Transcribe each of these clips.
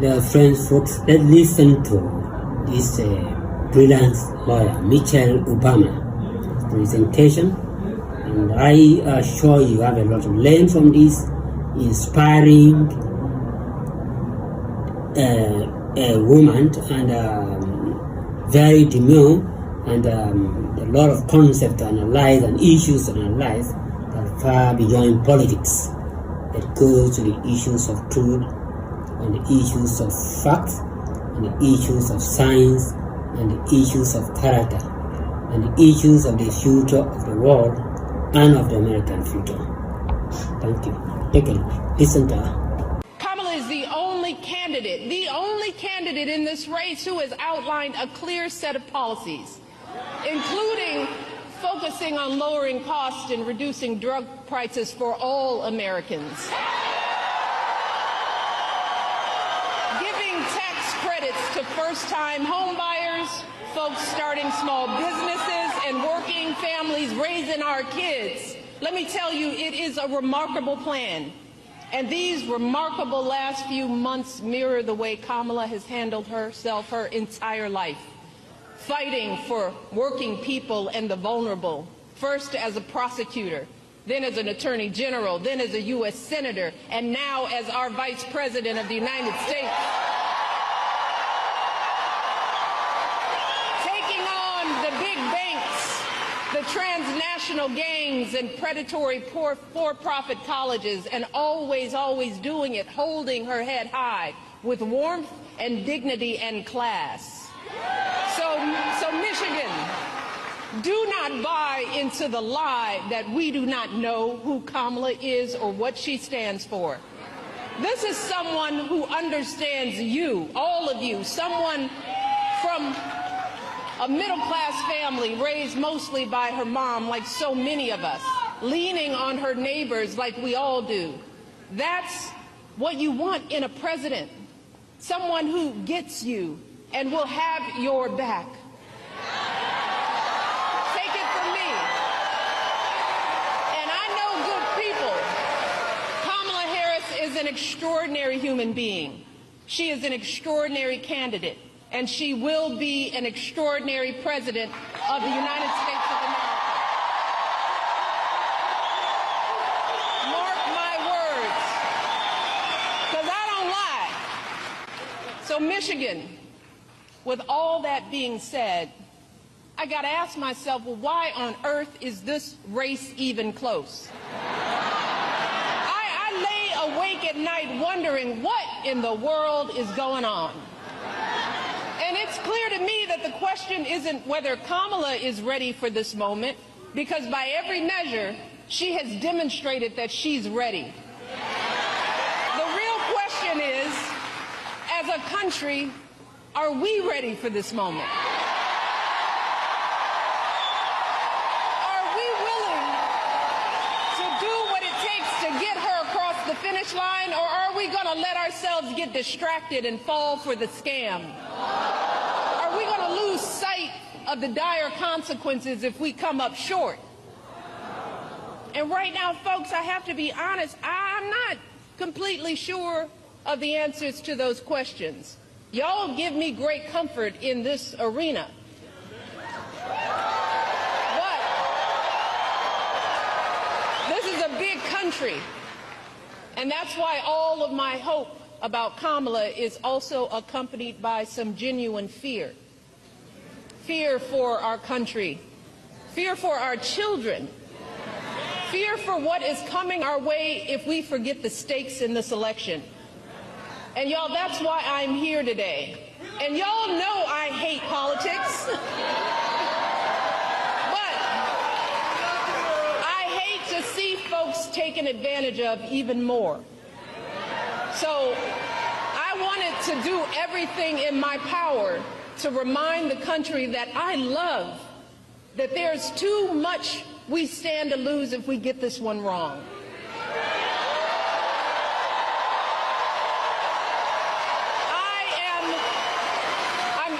The French folks, let's listen to this brilliant lawyer, Michelle Obama, presentation. And I assure you have a lot to learn from this inspiring woman, and very demure, and a lot of concepts to analyze and issues to analyze that are far beyond politics. It goes to the issues of truth, and the issues of facts, and the issues of science, and the issues of character, and the issues of the future of the world and of the American future. Thank you. Take a look. Listen to her. Kamala is the only candidate in this race who has outlined a clear set of policies, including focusing on lowering costs and reducing drug prices for all Americans, giving tax credits to first-time home buyers, folks starting small businesses, and working families raising our kids. Let me tell you, it is a remarkable plan. And these remarkable last few months mirror the way Kamala has handled herself her entire life, fighting for working people and the vulnerable, first as a prosecutor, then as an attorney general, then as a U.S. senator, and now as our vice president of the United States. Taking on the big banks, the transnational gangs and predatory for-profit colleges, and always doing it, holding her head high with warmth and dignity and class. So Michigan, do not buy into the lie that we do not know who Kamala is or what she stands for. This is someone who understands you, all of you, someone from a middle-class family raised mostly by her mom, like so many of us, leaning on her neighbors like we all do. That's what you want in a president, someone who gets you and will have your back. Take it from me. And I know good people. Kamala Harris is an extraordinary human being. She is an extraordinary candidate, and she will be an extraordinary president of the United States of America. Mark my words, because I don't lie. So Michigan, with all that being said, I got to ask myself, well, why on earth is this race even close? I lay awake at night wondering what in the world is going on. And it's clear to me that the question isn't whether Kamala is ready for this moment, because by every measure, she has demonstrated that she's ready. The real question is, as a country, are we ready for this moment? Are we willing to do what it takes to get her across the finish line, or are we going to let ourselves get distracted and fall for the scam? Are we going to lose sight of the dire consequences if we come up short? And right now, folks, I have to be honest, I'm not completely sure of the answers to those questions. Y'all give me great comfort in this arena. But this is a big country, and that's why all of my hope about Kamala is also accompanied by some genuine fear. Fear for our country, fear for our children, fear for what is coming our way if we forget the stakes in this election. And y'all, that's why I'm here today. And y'all know I hate politics. But I hate to see folks taken advantage of even more. So I wanted to do everything in my power to remind the country that I love, that there's too much we stand to lose if we get this one wrong.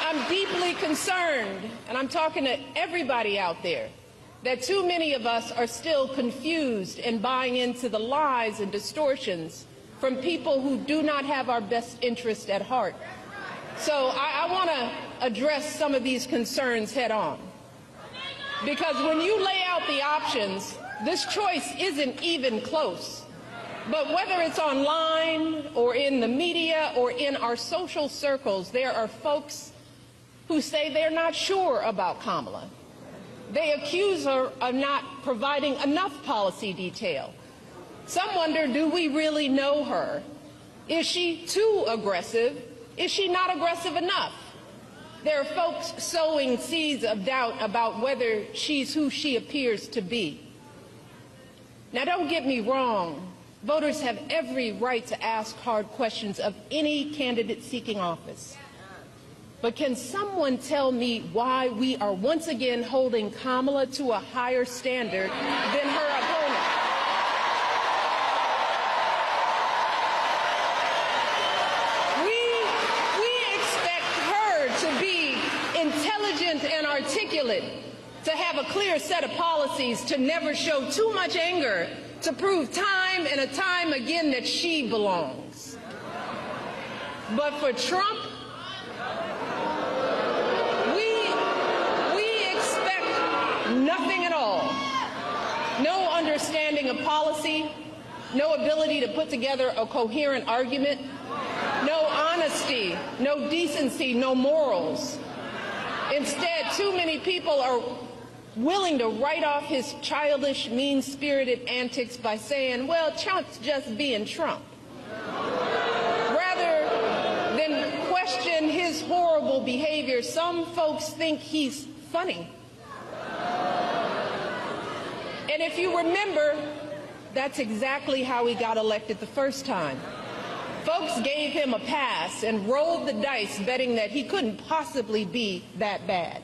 I'm deeply concerned, and I'm talking to everybody out there, that too many of us are still confused and buying into the lies and distortions from people who do not have our best interest at heart. So I want to address some of these concerns head on. Because when you lay out the options, this choice isn't even close. But whether it's online or in the media or in our social circles, there are folks who say they're not sure about Kamala. They accuse her of not providing enough policy detail. Some wonder, do we really know her? Is she too aggressive? Is she not aggressive enough? There are folks sowing seeds of doubt about whether she's who she appears to be. Now, don't get me wrong. Voters have every right to ask hard questions of any candidate seeking office. But can someone tell me why we are once again holding Kamala to a higher standard than her opponent? We expect her to be intelligent and articulate, to have a clear set of policies, to never show too much anger, to prove time and time again that she belongs. But for Trump, we expect nothing at all. No understanding of policy, no ability to put together a coherent argument, no honesty, no decency, no morals. Instead, too many people are willing to write off his childish, mean-spirited antics by saying, well, Trump's just being Trump, rather than question his horrible behavior. Some folks think he's funny. And if you remember, that's exactly how he got elected the first time. Folks gave him a pass and rolled the dice, betting that he couldn't possibly be that bad.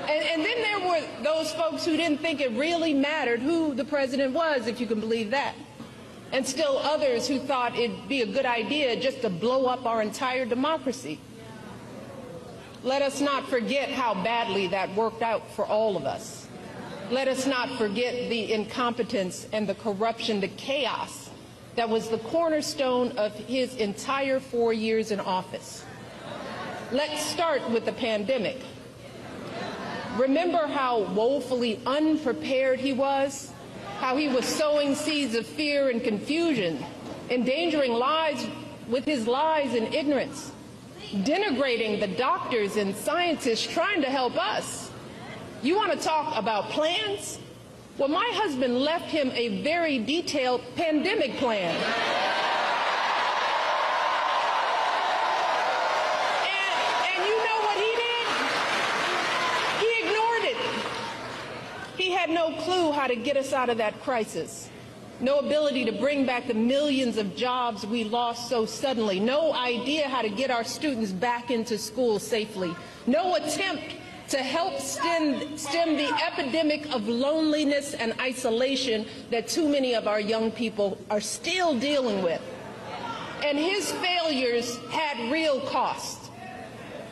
And then there were those folks who didn't think it really mattered who the president was, if you can believe that. And still others who thought it'd be a good idea just to blow up our entire democracy. Let us not forget how badly that worked out for all of us. Let us not forget the incompetence and the corruption, the chaos that was the cornerstone of his entire 4 years in office. Let's start with the pandemic. Remember how woefully unprepared he was, how he was sowing seeds of fear and confusion, endangering lives with his lies and ignorance, denigrating the doctors and scientists trying to help us. You want to talk about plans? Well, my husband left him a very detailed pandemic plan. And you know what he did? He ignored it. He had no clue how to get us out of that crisis. No ability to bring back the millions of jobs we lost so suddenly. No idea how to get our students back into school safely. No attempt to help stem the epidemic of loneliness and isolation that too many of our young people are still dealing with. And his failures had real cost.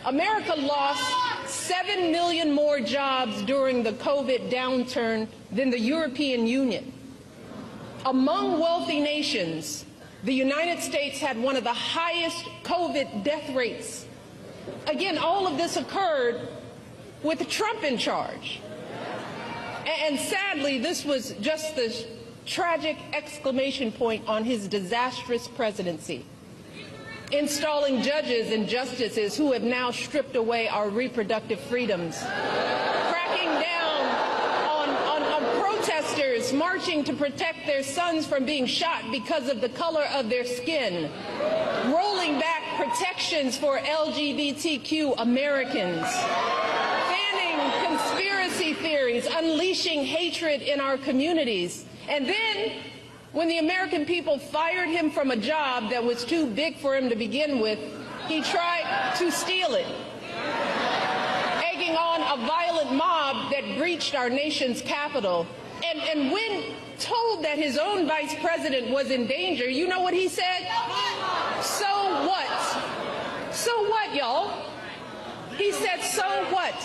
America lost 7 million more jobs during the COVID downturn than the European Union. Among wealthy nations, the United States had one of the highest COVID death rates. Again, all of this occurred with Trump in charge. And sadly, this was just the tragic exclamation point on his disastrous presidency. Installing judges and justices who have now stripped away our reproductive freedoms. Cracking down on protesters marching to protect their sons from being shot because of the color of their skin. Rolling back protections for LGBTQ Americans. Conspiracy theories, unleashing hatred in our communities. And then, when the American people fired him from a job that was too big for him to begin with, he tried to steal it, egging on a violent mob that breached our nation's capital. And when told that his own vice president was in danger, you know what he said? So what? So what, y'all? He said, so what?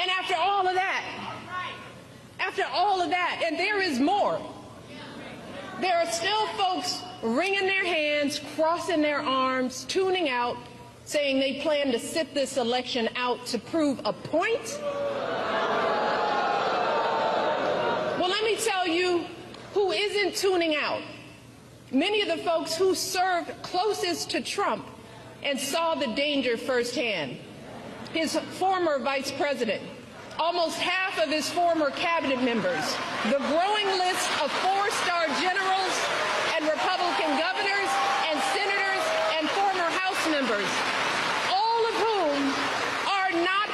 And after all of that, and there is more, there are still folks wringing their hands, crossing their arms, tuning out, saying they plan to sit this election out to prove a point? Well, let me tell you who isn't tuning out. Many of the folks who served closest to Trump and saw the danger firsthand. His former vice president, almost half of his former cabinet members, the growing list of four-star generals and Republican governors and senators and former House members, all of whom are not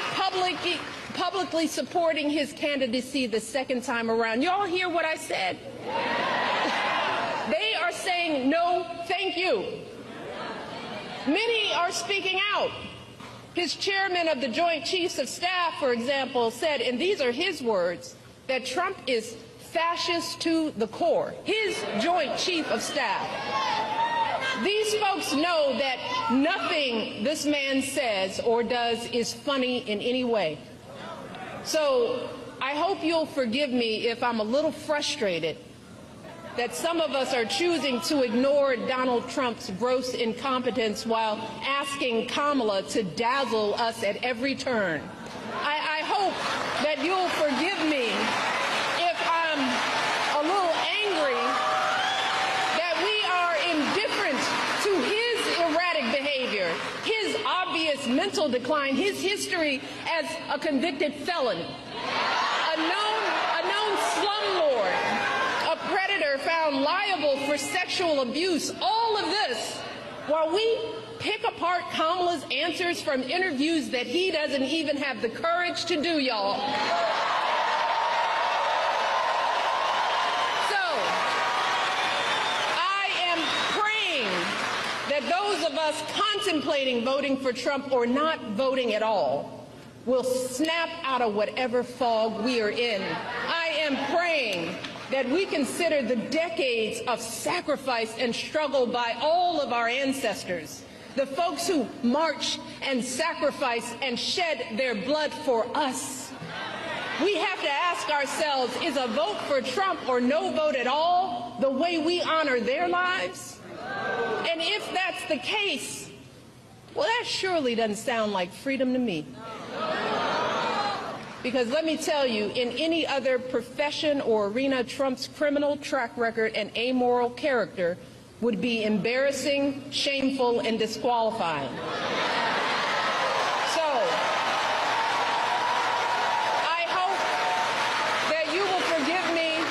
publicly supporting his candidacy the second time around. You all hear what I said? They are saying no, thank you. Many are speaking out. His chairman of the Joint Chiefs of Staff, for example, said, and these are his words, that Trump is fascist to the core. His Joint Chief of Staff. These folks know that nothing this man says or does is funny in any way. So I hope you'll forgive me if I'm a little frustrated that some of us are choosing to ignore Donald Trump's gross incompetence while asking Kamala to dazzle us at every turn. I hope that you'll forgive me if I'm a little angry that we are indifferent to his erratic behavior, his obvious mental decline, his history as a convicted felon, a known slumlord, a predator found liable for sexual abuse, all of this, while we pick apart Kamala's answers from interviews that he doesn't even have the courage to do, y'all. So, I am praying that those of us contemplating voting for Trump or not voting at all will snap out of whatever fog we are in. I am praying that we consider the decades of sacrifice and struggle by all of our ancestors, the folks who marched and sacrificed and shed their blood for us. We have to ask ourselves, is a vote for Trump or no vote at all the way we honor their lives? And if that's the case, well, that surely doesn't sound like freedom to me. Because let me tell you, in any other profession or arena, Trump's criminal track record and amoral character would be embarrassing, shameful, and disqualifying. So, I hope that you will forgive me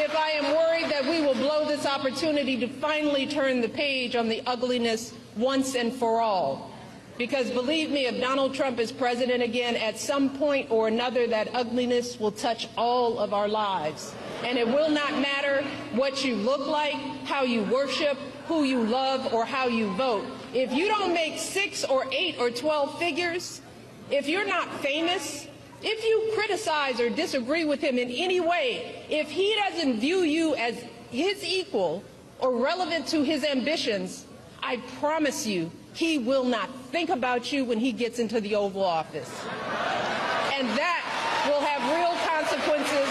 if I am worried that we will blow this opportunity to finally turn the page on the ugliness once and for all. Because believe me, if Donald Trump is president again, at some point or another, that ugliness will touch all of our lives. And it will not matter what you look like, how you worship, who you love, or how you vote. If you don't make 6 or 8 or 12 figures, if you're not famous, if you criticize or disagree with him in any way, if he doesn't view you as his equal or relevant to his ambitions, I promise you, he will not think about you when he gets into the Oval Office. And that will have real consequences